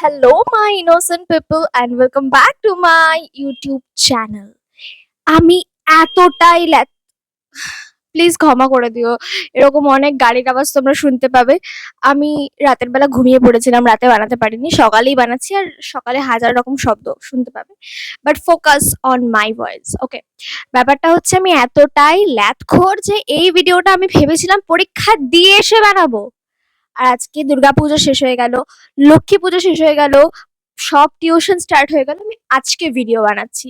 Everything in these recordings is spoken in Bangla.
Hello, my innocent people, and welcome back to my YouTube channel. আমি এতটাই প্লিজ ক্ষমা করে দিও, এরকম অনেক গাড়ির আওয়াজ তোমরা শুনতে পাবে। আমি রাতের বেলা ঘুমিয়ে পড়েছিলাম, রাতে বানাতে পারিনি, সকালেই বানাচ্ছি, আর সকালে হাজার রকম শব্দ শুনতে পাবে। But focus on my voice, okay? ব্যাপারটা হচ্ছে আমি এতটাই ল্যাথখোর যে এই ভিডিওটা আমি ভেবেছিলাম পরীক্ষা দিয়ে এসে বানাবো। আর আজকে দুর্গাপুজো শেষ হয়ে গেল, লক্ষ্মী পুজো শেষ হয়ে গেল, সব টিউশন স্টার্ট হয়ে গেল, আমি আজকে ভিডিও বানাচ্ছি।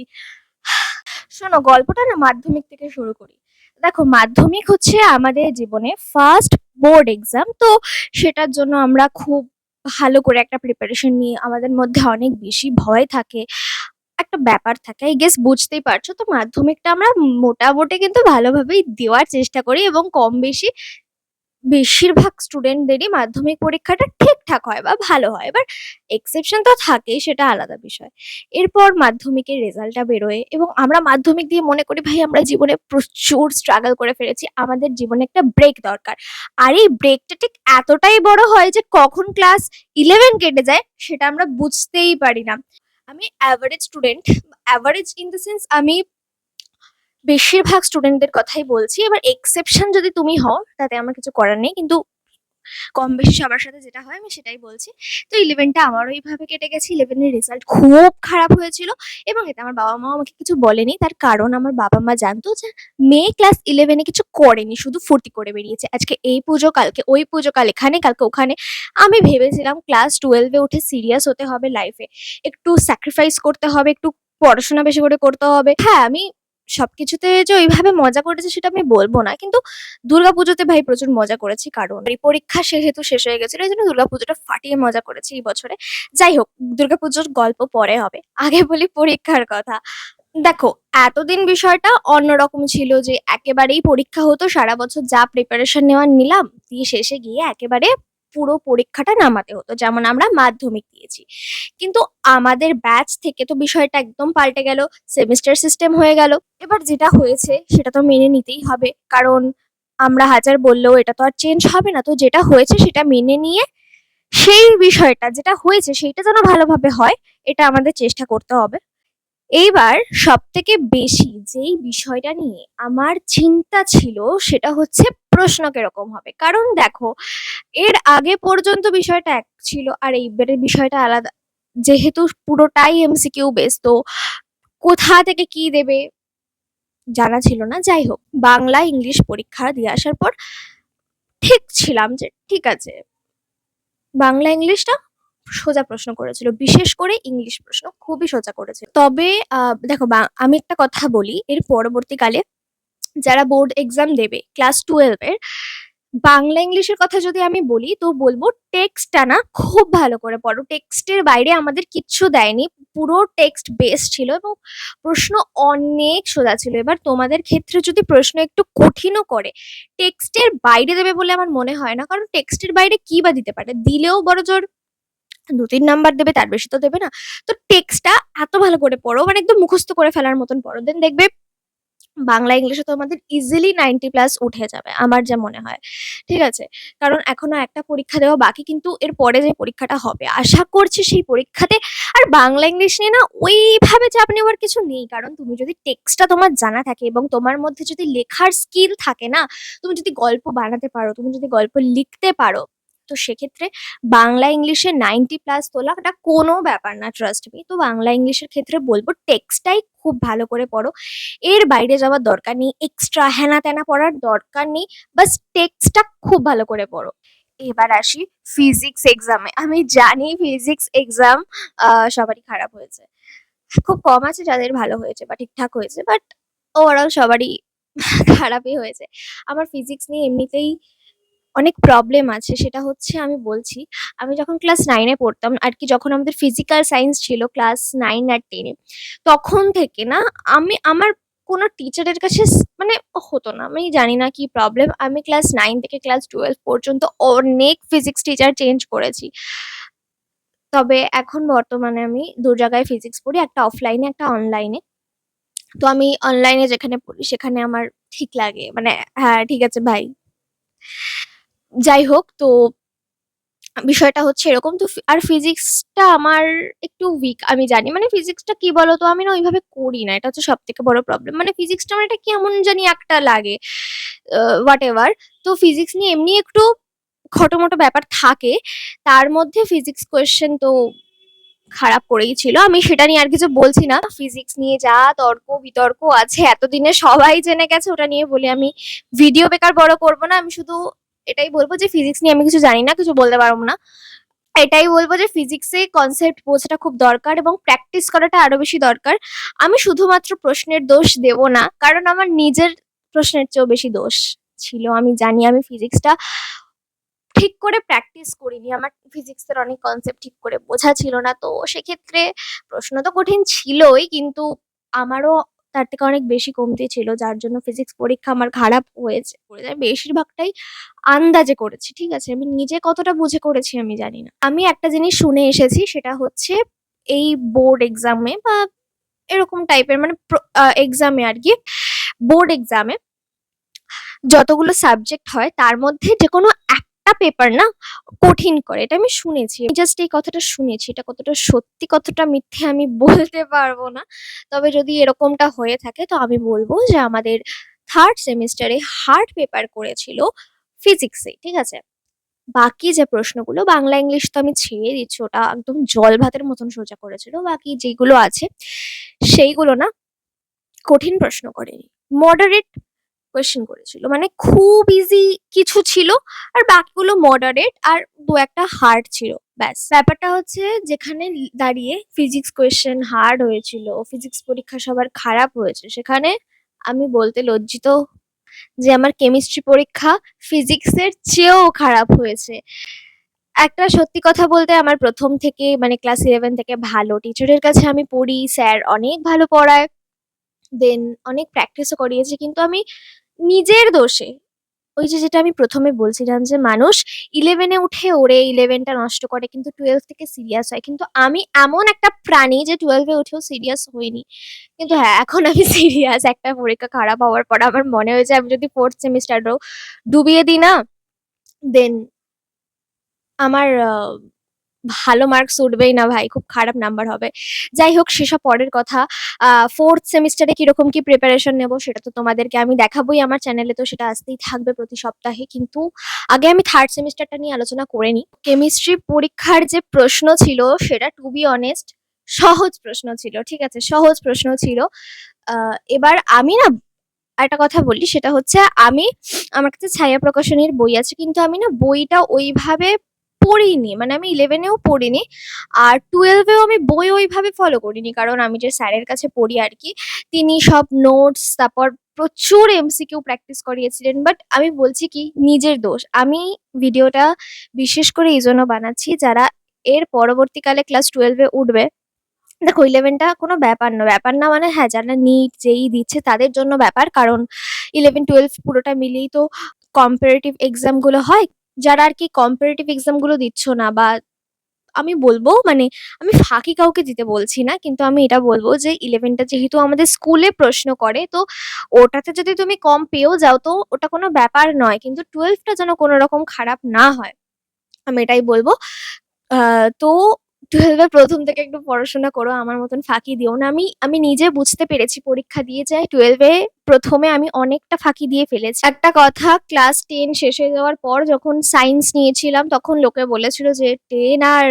শোনো, গল্পটা না মাধ্যমিক থেকে শুরু করি। দেখো, মাধ্যমিক হচ্ছে আমাদের জীবনে ফার্স্ট বোর্ড এক্সাম, তো সেটার জন্য আমরা খুব ভালো করে একটা প্রিপারেশন নিই, আমাদের মধ্যে অনেক বেশি ভয় থাকে, একটা ব্যাপার থাকে, আই গেস বুঝতেই পারছো। তো মাধ্যমিকটা আমরা মোটামুটি কিন্তু ভালোভাবেই দেওয়ার চেষ্টা করি, এবং কম বেশি বেশিরভাগ স্টুডেন্টদেরই মাধ্যমিক পরীক্ষাটা ঠিকঠাক হয় বা ভালো হয়। এবার এক্সেপশন তো থাকেই, সেটা আলাদা বিষয়। এরপর মাধ্যমিকের রেজাল্টটা বেরোয় এবং আমরা মাধ্যমিক দিয়ে মনে করি ভাই আমরা জীবনে প্রচুর স্ট্রাগল করে ফেলেছি, আমাদের জীবনে একটা ব্রেক দরকার। আর এই ব্রেকটা ঠিক এতটাই বড় হয় যে কখন ক্লাস 11 কেটে যায় সেটা আমরা বুঝতেই পারি না। আমি average student, average in the sense আমি বেশিরভাগ স্টুডেন্টদের কথাই বলছি। এবার এক্সেপশন যদি তুমি হও তাতে আমার কিছু করার নেই, কিন্তু কম বেশি সবার সাথে যেটা হয় আমি সেটাই বলছি। তো ইলেভেনটা আমারও এইভাবে কেটে গেছে, ইলেভেনের রেজাল্ট খুব খারাপ হয়েছিল, এবং এতে আমার বাবা মাও আমাকে কিছু বলেনি। তার কারণ আমার বাবা মা জানতো যে মেয়ে ক্লাস 11-এ কিছু করেনি, শুধু ফুর্তি করে বেরিয়েছে, আজকে এই পুজো কালকে ওই পুজো, কাল এখানে কালকে ওখানে। আমি ভেবেছিলাম ক্লাস 12-এ উঠে সিরিয়াস হতে হবে লাইফে, একটু স্যাক্রিফাইস করতে হবে, একটু পড়াশোনা বেশি করে করতে হবে। হ্যাঁ, আমি সবকিছুতে যে ওইভাবে মজা করেছি সেটা আমি বলবো না, কিন্তু দুর্গাপুজোতে ভাই প্রচুর মজা করেছি, কারণ এই পরীক্ষা সেহেতু শেষ হয়ে গেছিল, এই জন্য দুর্গাপুজোটা ফাটিয়ে মজা করেছি এই বছরে। যাই হোক, দুর্গাপুজোর গল্প পরে হবে, আগে বলি পরীক্ষার কথা। দেখো, এতদিন বিষয়টা অন্যরকম ছিল যে একেবারেই পরীক্ষা হতো, সারা বছর যা প্রিপারেশন নেওয়ার নিলাম, দিয়ে শেষে গিয়ে একেবারে পুরো পরীক্ষাটা নামাতে হতো, যেমন আমরা মাধ্যমিক দিয়েছি। কিন্তু আমাদের ব্যাচ থেকে তো বিষয়টা একদম পাল্টে গেল, সেমিস্টার সিস্টেম হয়ে গেল। এবার যেটা হয়েছে সেটা তো মেনে নিতেই হবে, কারণ আমরা হাজার বললেও এটা তো আর চেঞ্জ হবে না। তো যেটা হয়েছে সেটা মেনে নিয়ে সেই বিষয়টা যেটা হয়েছে সেইটা যেন ভালোভাবে হয়, এটা আমাদের চেষ্টা করতে হবে। এইবার সবথেকে বেশি যেই বিষয়টা নিয়ে আমার চিন্তা ছিল সেটা হচ্ছে প্রশ্ন কিরকম হবে। কারণ দেখো, এর আগে পর্যন্ত বিষয়টা এক ছিল, আর এইবারের বিষয়টা আলাদা, যেহেতু পুরোটাই এমসিকিউ বেস। তো কোথা থেকে কি দেবে জানা ছিল না। যাই হোক, বাংলা ইংলিশ পরীক্ষা দিয়ে আসার পর ঠিক ছিলাম যে ঠিক আছে, বাংলা ইংলিশটা সোজা প্রশ্ন করেছিল, বিশেষ করে ইংলিশ প্রশ্ন খুবই সোজা করেছিল। তবে দেখো, আমি একটা কথা বলি, এর পরবর্তীকালে যারা বোর্ড এক্সাম দেবে ক্লাস 12-এর, বাংলা ইংলিশের কথা যদি আমি বলি তো বলবো টেক্সটটা না খুব ভালো করে পড়ো। টেক্সটের বাইরে আমাদের কিচ্ছু দেয়নি, পুরো টেক্সট বেস ছিল, এবং প্রশ্ন অনেক সোজা ছিল। এবার তোমাদের ক্ষেত্রে যদি প্রশ্ন একটু কঠিনও করে, টেক্সটের বাইরে দেবে বলে আমার মনে হয় না, কারণ টেক্সটের বাইরে কি বা দিতে পারে, দিলেও বড়জোর 2-3 নাম্বার দেবে, তার বেশি তো দেবে না। তো টেক্সটটা এত ভালো করে পড়ো, মানে একদম মুখস্থ করে ফেলার মতন পড়ো, দেন দেখবে বাংলা ইংলিশে তো আমাদের ইজিলি 90+ উঠে যাবে আমার যা মনে হয়। ঠিক আছে? কারণ এখনো একটা পরীক্ষা দেওয়া বাকি, কিন্তু এর পরে যে পরীক্ষাটা হবে আশা করছি সেই পরীক্ষাতে আর বাংলা ইংলিশ নিয়ে না ওইভাবে চাপ নেওয়ার কিছু নেই। কারণ তুমি যদি টেক্সটটা তোমার জানা থাকে এবং তোমার মধ্যে যদি লেখার স্কিল থাকে না, তুমি যদি গল্প বানাতে পারো, তুমি যদি গল্প লিখতে পারো, তো সেক্ষেত্রে বাংলা ইংলিশে 90+ তোলাটা কোনো ব্যাপার না, ট্রাস্ট মি। তো বাংলা ইংলিশের ক্ষেত্রে বলবো টেক্সটটাই খুব ভালো করে পড়ো, এর বাইরে যাওয়ার দরকার নেই, এক্সট্রা হেনা তেনা পড়ার দরকার নেই, বাস টেক্সটটা খুব ভালো করে পড়ো। এবার আসি ফিজিক্স এক্সামে। আমি জানি ফিজিক্স এক্সাম সবারই খারাপ হয়েছে, খুব কম আছে যাদের ভালো হয়েছে বা ঠিকঠাক হয়েছে, বাট ওভারঅল সবারই খারাপই হয়েছে। আমার ফিজিক্স নিয়ে এমনিতেই অনেক প্রবলেম আছে, সেটা হচ্ছে আমি বলছি, আমি যখন ক্লাস 9-এ পড়তাম আর কি, যখন আমাদের ফিজিক্যাল সায়েন্স ছিল ক্লাস 9 আর 10-এ, তখন থেকে না আমি আমার কোনো টিচারের কাছে মানে হতো না, আমি জানি না কি প্রবলেম, আমি ক্লাস 9 থেকে ক্লাস 12 পর্যন্ত অনেক ফিজিক্স টিচার চেঞ্জ করেছি। তবে এখন বর্তমানে আমি দু জায়গায় ফিজিক্স পড়ি, একটা অফলাইনে একটা অনলাইনে। তো আমি অনলাইনে যেখানে পড়ি সেখানে আমার ঠিক লাগে, মানে হ্যাঁ ঠিক আছে ভাই। যাই হোক, তো বিষয়টা হচ্ছে এরকম। তো আর ফিজিক্সটা আমার একটু উইক আমি জানি। মানে ফিজিক্সটা কি বলতো, আমি না ওইভাবে করি না। এটা হচ্ছে সবথেকে বড় প্রবলেম। মানে ফিজিক্সটা আমার এটা কেমন জানি একটা লাগে। What ever. তো ফিজিক্স নিয়ে এমনি একটু খটোমটো ব্যাপার থাকে। তার মধ্যে ফিজিক্স কোয়েশ্চেন তো খারাপ করেই ছিল। আমি সেটা নিয়ে আর কিছু বলছি না। ফিজিক্স নিয়ে যা তর্ক বিতর্ক আছে এতদিনে সবাই জেনে গেছে, ওটা নিয়ে বলে আমি ভিডিও বেকার বড় করব না। আমি শুধু এটাই বলবো যে ফিজিক্স নিয়ে আমি কিছু জানি না, কিছু বলতে পারবো না। এটাই বলবো যে ফিজিক্সে কনসেপ্ট বোঝাটা খুব দরকার এবং প্র্যাকটিস করাটা আরো বেশি দরকার। আমি শুধুমাত্র প্রশ্নের দোষ দেব না, কারণ আমার নিজের প্রশ্নের চেয়েও বেশি দোষ ছিল। আমি জানি আমি ফিজিক্সটা ঠিক করে প্র্যাকটিস করিনি। আমার ফিজিক্সের অনেক কনসেপ্ট ঠিক করে বোঝা ছিল না। তো সেক্ষেত্রে প্রশ্ন তো কঠিন ছিলই, কিন্তু আমারও তার থেকে অনেক বেশি কমতি ছিল, যার জন্য ফিজিক্স পরীক্ষা আমার খারাপ হয়েছে। বেশিরভাগটাই আন্দাজে করেছি, ঠিক আছে? আমি নিজে কতটা বুঝে করেছি আমি জানি না। আমি একটা জিনিস শুনে এসেছি, সেটা হচ্ছে এই বোর্ড এক্সামে বা এরকম টাইপের মানে এক্সামে আর কি, বোর্ড এক্সামে যতগুলো সাবজেক্ট হয় তার মধ্যে যে কোনো একটা পেপার না কঠিন করে, এটা আমি শুনেছি। আমি জাস্ট এই কথাটা শুনেছি, এটা কতটা সত্যি কতটা মিথ্যে আমি বলতে পারবো না। তবে যদি এরকমটা হয়ে থাকে তো আমি বলবো যে আমাদের থার্ড সেমিস্টারে হার্ড পেপার করেছিল ফিজিক্সে, ঠিক আছে? বাকি যে প্রশ্নগুলো বাংলা ইংলিশ তো আমি ছেড়ে দিচ্ছি, ওটা একদম জল ভাতের মতন সোজা করেছিল। বাকি যেগুলো আছে সেইগুলো না কঠিন প্রশ্ন করেনি, মডারেট কোয়েশ্চেন করেছিল। মানে খুব ইজি কিছু ছিল, আর বাকিগুলো মডারেট আর দু একটা হার্ড ছিল। ব্যাস ব্যাপারটা হচ্ছে যেখানে দাঁড়িয়ে ফিজিক্স কোয়েশ্চেন হার্ড হয়েছিল, ফিজিক্স পরীক্ষা সবার খারাপ হয়েছে, সেখানে আমি বলতে লজ্জিত যে আমার কেমিস্ট্রি পরীক্ষা ফিজিক্সের চেয়েও খারাপ হয়েছে। একটা সত্যি কথা বলতে, আমার প্রথম থেকে মানে ক্লাস 11 থেকে ভালো টিচারের কাছে আমি পড়ি, স্যার অনেক ভালো পড়ায়, দেন অনেক প্র্যাকটিসও করিয়েছে, কিন্তু আমি নিজের দোষে ওই যে যেটা আমি প্রথমে বলছিলাম যে মানুষ 11-এ উঠে ওড়ে 11টা নষ্ট করে কিন্তু 12 থেকে সিরিয়াস হয়, কিন্তু আমি এমন একটা প্রাণী যে 12-এ উঠেও সিরিয়াস হইনি। কিন্তু হ্যাঁ, এখন আমি সিরিয়াস। একটা পরীক্ষা খারাপ হওয়ার পর আমার মনে হয়েছে আমি যদি ফোর্থ সেমিস্টারও ডুবিয়ে দিই না, দেন আমার ভালো মার্কস উঠবেই না ভাই, খুব খারাপ নাম্বার হবে। যাই হোক, সেসব পরের কথা। ফোর্থ সেমিস্টারে কিরকম কি প্রিপারেশন নেব সেটা তো তোমাদেরকে আমি দেখাবোই আমার চ্যানেলে, তো সেটা আসতেই থাকবে প্রতি সপ্তাহে। কিন্তু আগে আমি থার্ড সেমিস্টারটা নিয়ে আলোচনা করে নিই। কেমিস্ট্রি পরীক্ষার যে প্রশ্ন ছিল সেটা টু বি অনেস্ট সহজ প্রশ্ন ছিল, ঠিক আছে? সহজ প্রশ্ন ছিল। এবার আমি না একটা কথা বলি, সেটা হচ্ছে আমি আমার কাছে ছায়া প্রকাশনীর বই আছে, কিন্তু আমি না বইটা ওইভাবে পড়িনি। মানে আমি 11-এও পড়িনি, আর 12-এও আমি বই ওইভাবে ফলো করিনি, কারণ আমি যে স্যারের কাছে পড়ি আর কি, তিনি সব নোটস তারপর প্রচুর এমসিকিউ প্র্যাকটিস করিয়েছিলেন। বাট আমি বলছি কি, নিজের দোষ। আমি ভিডিওটা বিশেষ করে এই জন্য বানাচ্ছি, যারা এর পরবর্তীকালে ক্লাস 12-এ উঠবে। দেখো, 11টা কোনো ব্যাপার না, ব্যাপার না মানে হ্যাঁ, যারা নিট জেই দিচ্ছে তাদের জন্য ব্যাপার, কারণ 11 12 পুরোটা মিলিয়েই তো কম্পারেটিভ এক্সাম গুলো হয়। যারা আর কি কম্পারেটিভ এক্সাম গুলো দিচ্ছ না, বা আমি বলবো মানে আমি ফাঁকি কাউকে দিতে বলছি না, কিন্তু আমি এটা বলবো যে 11টা যেহেতু আমাদের স্কুলে প্রশ্ন করে, তো ওটাতে যদি তুমি কম পেয়েও যাও তো ওটা কোনো ব্যাপার নয়, কিন্তু 12টা যেন কোনো রকম খারাপ না হয়, আমি এটাই বলবো। তো 12-এ প্রথম থেকে একটু পড়াশোনা করো, আমার মতন ফাঁকি দিও না। আমি আমি নিজে বুঝতে পেরেছি পরীক্ষা দিয়ে যাই 12-এ প্রথমে আমি অনেকটা ফাঁকি দিয়ে ফেলেছি। একটা কথা, ক্লাস 10 শেষ হয়ে যাওয়ার পর যখন সায়েন্স নিয়েছিলাম তখন লোকে বলেছিল যে 10 আর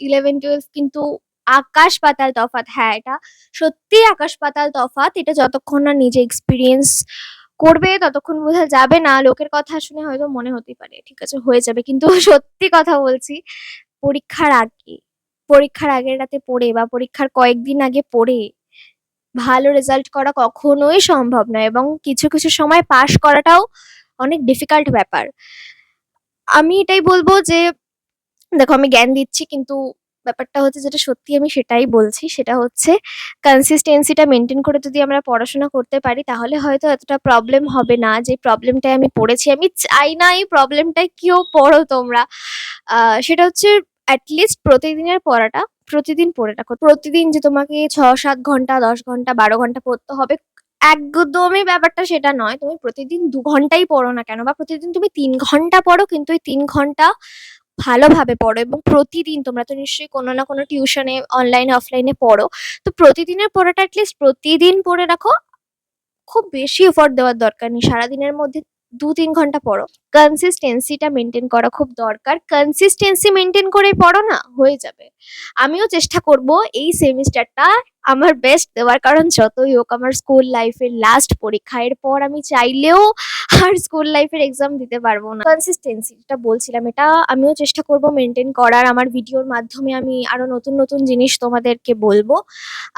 11 12 কিন্তু আকাশ পাতাল তফাৎ। হ্যাঁ, এটা সত্যি আকাশ পাতাল তফাৎ। এটা যতক্ষণ না নিজে এক্সপিরিয়েন্স করবে ততক্ষণ বোঝা যাবে না। লোকের কথা শুনে হয়তো মনে হতেই পারে ঠিক আছে হয়ে যাবে, কিন্তু সত্যি কথা বলছি, পরীক্ষার আগে পরীক্ষার আগের রাতে পড়ে বা পরীক্ষার কয়েকদিন আগে পড়ে ভালো রেজাল্ট করা কখনোই সম্ভব নয়, এবং কিছু কিছু সময় পাশ করাটাও অনেক ডিফিকাল্ট ব্যাপার। আমি এটাই বলবো যে দেখো, আমি জ্ঞান দিচ্ছি কিন্তু ব্যাপারটা হচ্ছে যেটা সত্যি আমি সেটাই বলছি, সেটা হচ্ছে কনসিস্টেন্সিটা মেনটেন করে যদি আমরা পড়াশোনা করতে পারি তাহলে হয়তো এতটা প্রবলেম হবে না। যে প্রবলেমটায় আমি পড়েছি, আমি চাই না এই প্রবলেমটায় কেউ পড়ো তোমরা। সেটা হচ্ছে অ্যাটলিস্ট প্রতিদিনের পড়াটা প্রতিদিন পড়ে রাখো। প্রতিদিন যে তোমাকে 6 7 ঘন্টা 10 ঘন্টা 12 ঘন্টা পড়তে হবে, একদমই ব্যাপারটা সেটা নয়। তুমি প্রতিদিন 2 ঘন্টাই পড়ো না কেন, বা প্রতিদিন তুমি 3 ঘন্টা পড়ো, কিন্তু ওই 3 ঘন্টা ভালোভাবে পড়ো এবং প্রতিদিন তোমরা তো নিশ্চয়ই কোনো না কোনো টিউশনে অনলাইনে অফলাইনে পড়ো। তো প্রতিদিনের পড়াটা অ্যাটলিস্ট প্রতিদিন পড়ে রাখো। খুব বেশি এফোর্ট দেওয়ার দরকার নেই। সারাদিনের মধ্যে ২-৩ ঘন্টা পড়ো। কনসিস্টেন্সিটা মেইনটেইন করা খুব দরকার। কনসিস্টেন্সি মেইনটেইন করেই পড়ো না, হয়ে যাবে। আমিও চেষ্টা করব এই সেমিস্টারটা আমার বেস্ট দেওয়ার, কারণ যতই হোক আমার স্কুল লাইফের লাস্ট পরীক্ষা। এরপর আমি চাইলেও আর স্কুল লাইফের এক্সাম দিতে পারবো না। কনসিস্টেন্সি যেটা বলছিলাম, এটা আমিও চেষ্টা করব মেইনটেইন করার। আমার ভিডিওর মাধ্যমে আমি আরো নতুন, নতুন জিনিস তোমাদেরকে বলবো।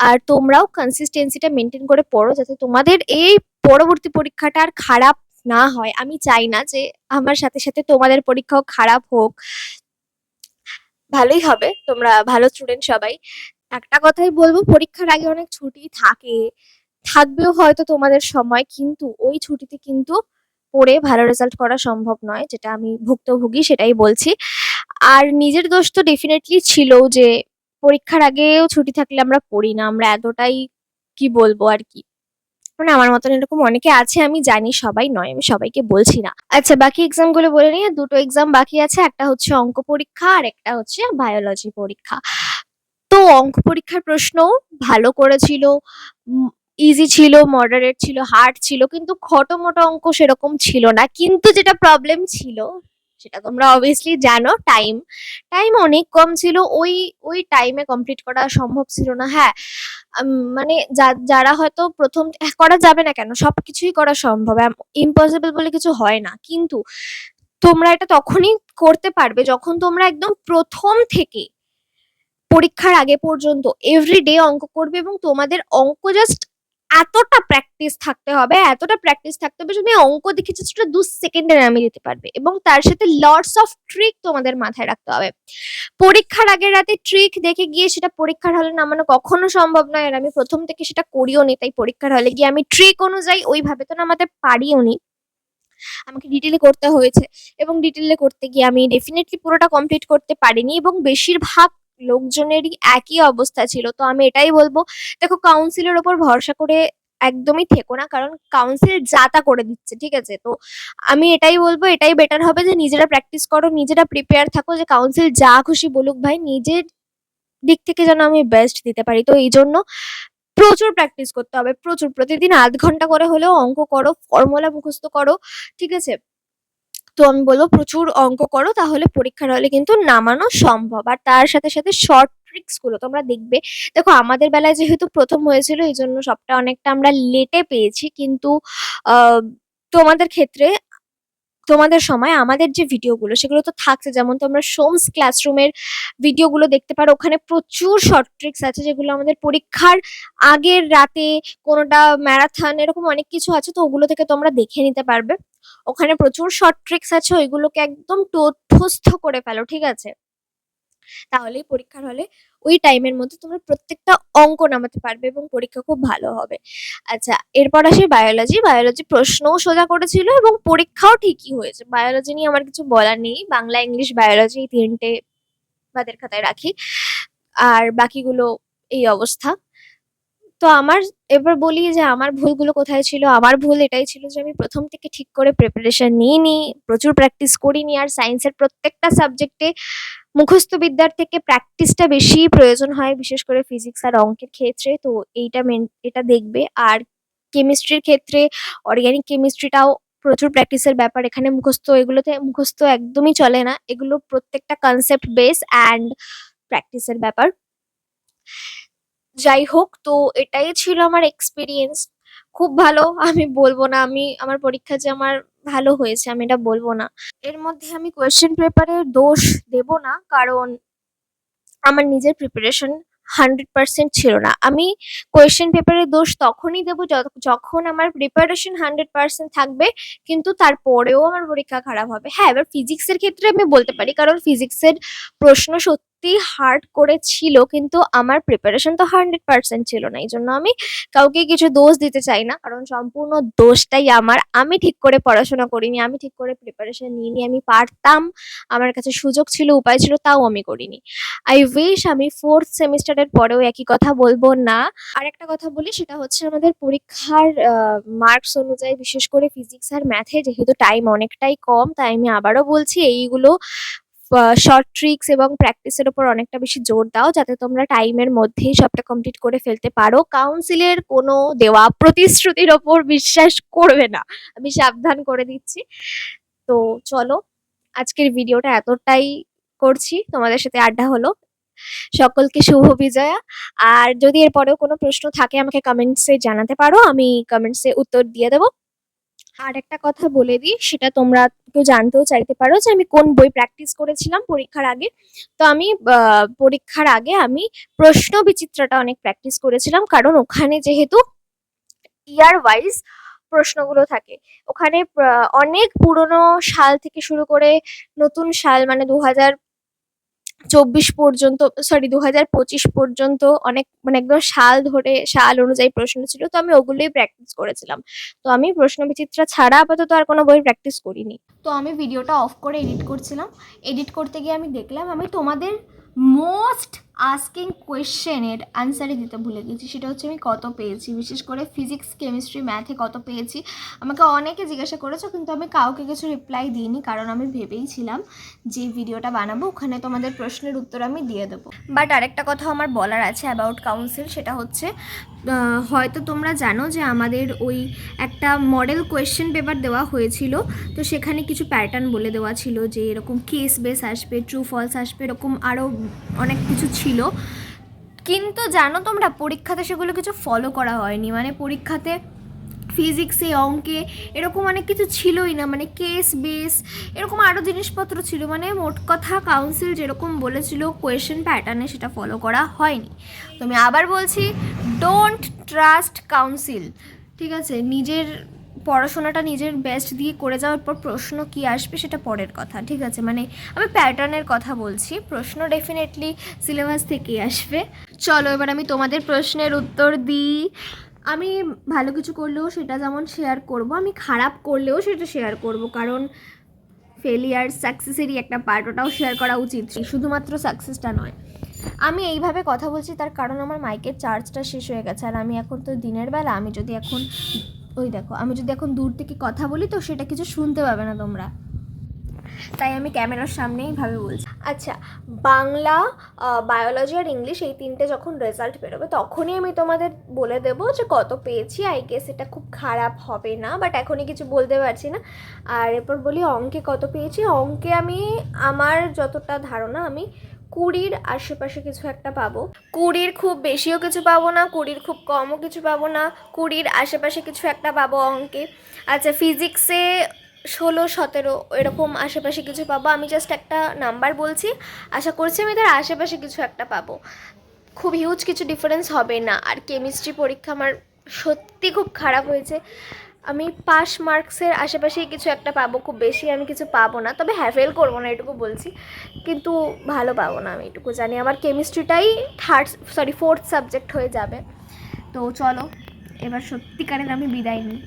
আর তোমরাও কনসিস্টেন্সিটা মেইনটেইন করে পড়ো, যাতে তোমাদের এই পরবর্তী পরীক্ষাটা আর খারাপ না হয়। আমি চাই না যে আমার সাথে, সাথে তোমাদের পরীক্ষাও খারাপ হোক। ভালোই হবে, তোমরা ভালো স্টুডেন্ট সবাই। একটা কথাই বলবো, পরীক্ষার আগে অনেক ছুটি থাকে, থাকবেও হয়তো তোমাদের সময়, কিন্তু ওই ছুটিতে কিন্তু পড়ে ভালো রেজাল্ট করা সম্ভব নয়। যেটা আমি ভুক্তভোগী সেটাই বলছি। আর নিজের দোষ তো ডেফিনেটলি ছিল যে পরীক্ষার আগেও ছুটি থাকলে আমরা পড়ি না। আমরা এতটাই কি বলবো আর কি, মানে আমার মতন এরকম অনেকে আছে, আমি জানি, সবাই নয়, আমি সবাইকে বলছি না। আচ্ছা, বাকি এক্সাম গুলো বলে নিই। দুটো এক্সাম বাকি আছে, একটা হচ্ছে অঙ্ক পরীক্ষা আর একটা হচ্ছে বায়োলজি পরীক্ষা। তো অঙ্ক পরীক্ষার প্রশ্ন ভালো করেছিল, ইজি ছিল, মডারেট ছিল, হার্ড ছিল, কিন্তু খটোমটো অঙ্ক সেরকম ছিল না। কিন্তু যেটা প্রবলেম ছিল সেটা তোমরা অবভিয়াসলি জানো, টাইম। টাইম অনেক কম ছিল, ওই ওই টাইমে কমপ্লিট করা সম্ভব ছিল না। হ্যাঁ, মানে যারা হয়তো প্রথম করা যাবে না কেন, সবকিছুই করা সম্ভব, ইম্পসিবল বলে কিছু হয় না। কিন্তু তোমরা এটা তখনই করতে পারবে যখন তোমরা একদম প্রথম থেকে পরীক্ষার আগে পর্যন্ত এভরিডে অঙ্ক করবে, এবং তোমাদের অঙ্ক জাস্ট এতটা প্র্যাকটিস থাকতে হবে, এতটা প্র্যাকটিস থাকতে হবে, যদি অঙ্ক দেখে জাস্ট ২ সেকেন্ডে নামিয়ে দিতে পারবে। এবং তার সাথে লটস অফ ট্রিক তোমাদের মাথায় রাখতে হবে। পরীক্ষার আগের রাতে ট্রিক দেখে গিয়ে সেটা পরীক্ষার হলে নামানো কখনো সম্ভব নয়। আর আমি প্রথম থেকে সেটা করিও নি, তাই পরীক্ষার হলে গিয়ে আমি ট্রিক অনুযায়ী ওইভাবে তো নামাতে পারিও নি। আমাকে ডিটেলে করতে হয়েছে, এবং ডিটেলে করতে গিয়ে আমি ডেফিনেটলি পুরোটা কমপ্লিট করতে পারিনি, এবং বেশিরভাগ লোকজনেরই একই অবস্থা ছিল। তো আমি এটাই বলবো, দেখো, কাউন্সিলের ওপর ভরসা করে একদমই থেকো না, কারণ কাউন্সিল যা তা করে দিচ্ছে, ঠিক আছে? তো আমি এটাই বলবো, এটাই বেটার হবে যে নিজেরা প্র্যাকটিস করো, নিজেরা প্রিপেয়ার থাকো, যে কাউন্সিল যা খুশি বলুক ভাই, নিজের দিক থেকে যেন আমি বেস্ট দিতে পারি। তো এই জন্য প্রচুর প্র্যাকটিস করতে হবে, প্রচুর। প্রতিদিন ০.৫ ঘন্টা করে হলেও অঙ্ক করো, ফর্মুলা মুখস্থ করো, ঠিক আছে? তো আমি বলবো প্রচুর অঙ্ক করো, তাহলে পরীক্ষার হলে কিন্তু নামানো সম্ভব। আর তার সাথে সাথে শর্ট ট্রিক্স গুলো তোমরা দেখবে। দেখো, আমাদের বেলায় যেহেতু প্রথম হয়েছিল, এই জন্য সবটা অনেকটা আমরা লেটে পেয়েছি, কিন্তু তোমাদের ক্ষেত্রে, তোমাদের সময় আমাদের যে ভিডিওগুলো সেগুলো তো থাকছে। যেমন তোমরা সোমস ক্লাসরুমের ভিডিওগুলো দেখতে পারো, ওখানে প্রচুর শর্ট ট্রিক্স আছে যেগুলো আমাদের পরীক্ষার আগের রাতে, কোনোটা ম্যারাথন, এরকম অনেক কিছু আছে। তো ওগুলো থেকে তোমরা দেখে নিতে পারবে। ওখানে প্রচুর শর্ট ট্রিক্স আছে, ওইগুলোকে একদম টোটস্থ করে ফেলো, ঠিক আছে? তাহলেই পরীক্ষার হলে ওই টাইমের মধ্যে তোমরা প্রত্যেকটা অঙ্ক নামাতে পারবে এবং পরীক্ষা খুব ভালো হবে। আচ্ছা, এরপর আসি বায়োলজি। বায়োলজি প্রশ্নও সোজা করেছিল এবং পরীক্ষাও ঠিকই হয়েছে। বায়োলজি নিয়ে আমার কিছু বলার নেই। বাংলা, ইংলিশ, বায়োলজি, এই তিনটে বাদের খাতায় রাখি। আর বাকিগুলো এই অবস্থা। তো আমার, এবার বলি যে আমার ভুলগুলো কোথায় ছিল। আমার ভুল এটাই ছিল যে আমি প্রথম থেকে ঠিক করে প্রিপারেশন নিইনি, প্রচুর প্র্যাকটিস করিনি। আর সায়েন্সের প্রত্যেকটা সাবজেক্টে মুখস্থ বিদ্যার থেকে প্র্যাকটিসটা বেশি প্রয়োজন হয়, বিশেষ করে ফিজিক্স আর অঙ্কের ক্ষেত্রে। তো এটা দেখবে। আর কেমিস্ট্রির ক্ষেত্রে, অর্গানিক কেমিস্ট্রিটাও প্রচুর প্র্যাকটিসের ব্যাপার। এখানে মুখস্থ, এগুলোতে মুখস্থ একদমই চলে না। এগুলো প্রত্যেকটা কনসেপ্ট বেস অ্যান্ড প্র্যাকটিসের ব্যাপার। যাই হোক, তো এটাই ছিল আমার এক্সপিরিয়েন্স। খুব ভালো আমি বলবো না, আমি আমার পরীক্ষা যে আমার ভালো হয়েছে আমি এটা বলবো না। এর মধ্যে আমি কোয়েশ্চেন পেপারের দোষ দেব না, কারণ আমার নিজের প্রিপারেশন 100% ছিল না। আমি কোয়েশ্চেন পেপারের দোষ তখনই দেবো যখন আমার প্রিপারেশন 100% থাকবে, কিন্তু তারপরেও আমার পরীক্ষা খারাপ হবে। হ্যাঁ, এবার ফিজিক্সের ক্ষেত্রে আমি বলতে পারি, কারণ ফিজিক্সের প্রশ্ন সত্যি হার্ড করে ছিল, কিন্তু আমার প্রিপারেশন তো 100% ছিল না। এই জন্য আমি কাউকে কিছু দোষ দিতে চাই না, কারণ সম্পূর্ণ দোষটাই আমার। আমি ঠিক করে পড়াশোনা করিনি, আমি ঠিক করে প্রিপারেশন নিইনি। আমি পারতাম, আমার কাছে সুযোগ ছিল, উপায় ছিল, তাও আমি করিনি। আই উইশ আমি 4th সেমিস্টারের পরেও একই কথা বলবো না। আরেকটা কথা বলি, সেটা হচ্ছে আমাদের পরীক্ষার মার্কস অনুযায়ী, বিশেষ করে ফিজিক্স আর ম্যাথে যেহেতু টাইম অনেকটাই কম, তাই আমি আবারও বলছি এইগুলো শর্ট ট্রিক্স এবং প্র্যাকটিসের ওপর অনেকটা বেশি জোর দাও, যাতে তোমরা টাইমের মধ্যেই সবটা কমপ্লিট করে ফেলতে পারো। কাউন্সিলের কোনো দেওয়া প্রতিশ্রুতির ওপর বিশ্বাস করবে না, আমি সাবধান করে দিচ্ছি। তো চলো, আজকের ভিডিওটা এতটাই করছি, তোমাদের সাথে আড্ডা হলো। সকলকে শুভ বিজয়া। আর যদি এরপরেও কোনো প্রশ্ন থাকে আমাকে কমেন্টসে জানাতে পারো, আমি কমেন্টসে উত্তর দিয়ে দেবো। আর একটা কথা বলে দিই, সেটা তোমরা কেউ জানতেও চাইতে পারো যে আমি কোন বই প্র্যাকটিস করেছিলাম পরীক্ষার আগে। তো আমি পরীক্ষার আগে আমি প্রশ্ন বিচিত্রাটা অনেক প্র্যাকটিস করেছিলাম, কারণ ওখানে যেহেতু ইয়ার ওয়াইজ প্রশ্নগুলো থাকে, ওখানে অনেক পুরনো সাল থেকে শুরু করে নতুন সাল মানে 2024 পর্যন্ত, সরি 2025 পর্যন্ত অনেক মানে একদম সাল ধরে সাল অনুযায়ী প্রশ্ন ছিল। তো আমি ওগুলোই প্র্যাকটিস করেছিলাম। তো আমি প্রশ্ন বিচিত্রা ছাড়া আপাতত আর কোনো বই প্র্যাকটিস করিনি। তো আমি ভিডিওটা অফ করে এডিট করছিলাম, এডিট করতে গিয়ে আমি দেখলাম আমি তোমাদের মোস্ট আস্কিং কোয়েশ্চেনের আনসারই দিতে ভুলে গেছি। সেটা হচ্ছে আমি কত পেয়েছি, বিশেষ করে ফিজিক্স, কেমিস্ট্রি, ম্যাথে কত পেয়েছি। আমাকে অনেকে জিজ্ঞাসা করেছো, কিন্তু আমি কাউকে কিছু রিপ্লাই দিইনি, কারণ আমি ভেবেইছিলাম যে ভিডিওটা বানাবো ওখানে তোমাদের প্রশ্নের উত্তর আমি দিয়ে দেবো। বাট আরেকটা কথা আমার বলার আছে অ্যাবাউট কাউন্সিল, সেটা হচ্ছে হয়তো তোমরা জানো যে আমাদের ওই একটা মডেল কোয়েশ্চেন পেপার দেওয়া হয়েছিল। তো সেখানে কিছু প্যাটার্ন বলে দেওয়া ছিল যে এরকম কেস বেস আসবে, ট্রু ফলস আসবে, এরকম আরও অনেক কিছু ছিল। কিন্তু জানো তোমরা, পরীক্ষাতে সেগুলো কিছু ফলো করা হয়নি। মানে পরীক্ষাতে ফিজিক্সে, অঙ্কে এরকম অনেক কিছু ছিলই না, মানে কেস বেস এরকম আরও জিনিসপত্র ছিল। মানে মোট কথা কাউন্সিল যেরকম বলেছিল কোয়েশ্চেন প্যাটার্নে, সেটা ফলো করা হয়নি। তো আমি আবার বলছি, ডোন্ট ট্রাস্ট কাউন্সিল, ঠিক আছে? নিজের পড়াশোনাটা নিজের বেস্ট দিয়ে করে যাওয়ার পর প্রশ্ন কি আসবে সেটা পরের কথা, ঠিক আছে? মানে আমি প্যাটার্নের কথা বলছি, প্রশ্ন ডেফিনেটলি সিলেবাস থেকেই আসবে। চলো এবার আমি তোমাদের প্রশ্নের উত্তর দিই। আমি ভালো কিছু করলেও সেটা যেমন শেয়ার করব, আমি খারাপ করলেও সেটা শেয়ার করব, কারণ ফেলিয়ার সাকসেসেরই একটা পার্ট, ওটাও শেয়ার করা উচিত, শুধুমাত্র সাকসেসটা নয়। আমি এইভাবে কথা বলছি তার কারণ আমার মাইকের চার্জটা শেষ হয়ে গেছে, আর আমি এখন তো দিনের বেলা, আমি যদি এখন ওই দেখো, আমি যদি এখন দূর থেকে কথা বলি তো সেটা কিছু শুনতে পাবে না তোমরা, তাই আমি ক্যামেরার সামনেই ভাবে বলছি। আচ্ছা, বাংলা, বায়োলজি আর ইংলিশ এই তিনটে যখন রেজাল্ট বেরোবে তখনই আমি তোমাদের বলে দেবো যে কত পেয়েছি। আই গেস এটা খুব খারাপ হবে না, বাট এখনই কিছু বলতে পারছি না। আর এরপর বলি অঙ্কে কত পেয়েছি। অঙ্কে আমি, আমার যতটা ধারণা, আমি 20-র আশেপাশে কিছু একটা পাবো। 20-র খুব বেশিও কিছু পাবো না, 20-র খুব কমও কিছু পাবো না, 20-র আশেপাশে কিছু একটা পাবো অঙ্কে। আচ্ছা, ফিজিক্সে 16-17 এরকম আশেপাশে কিছু পাবো। আমি জাস্ট একটা নাম্বার বলছি, আশা করছি আমি তার আশেপাশে কিছু একটা পাবো, খুব হিউজ কিছু ডিফারেন্স হবে না। আর কেমিস্ট্রি পরীক্ষা আমার সত্যি খুব খারাপ হয়েছে, আমি পাস মার্কসের আশেপাশেই কিছু একটা পাবো, খুব বেশি আমি কিছু পাবো না। তবে হ্যাঁ, ফেল করবো না এটুকু বলছি, কিন্তু ভালো পাবো না আমি এটুকু জানি। আমার কেমিস্ট্রিটাই ফোর্থ সাবজেক্ট হয়ে যাবে। তো চলো এবার সত্যিকারের আমি বিদায় নিই।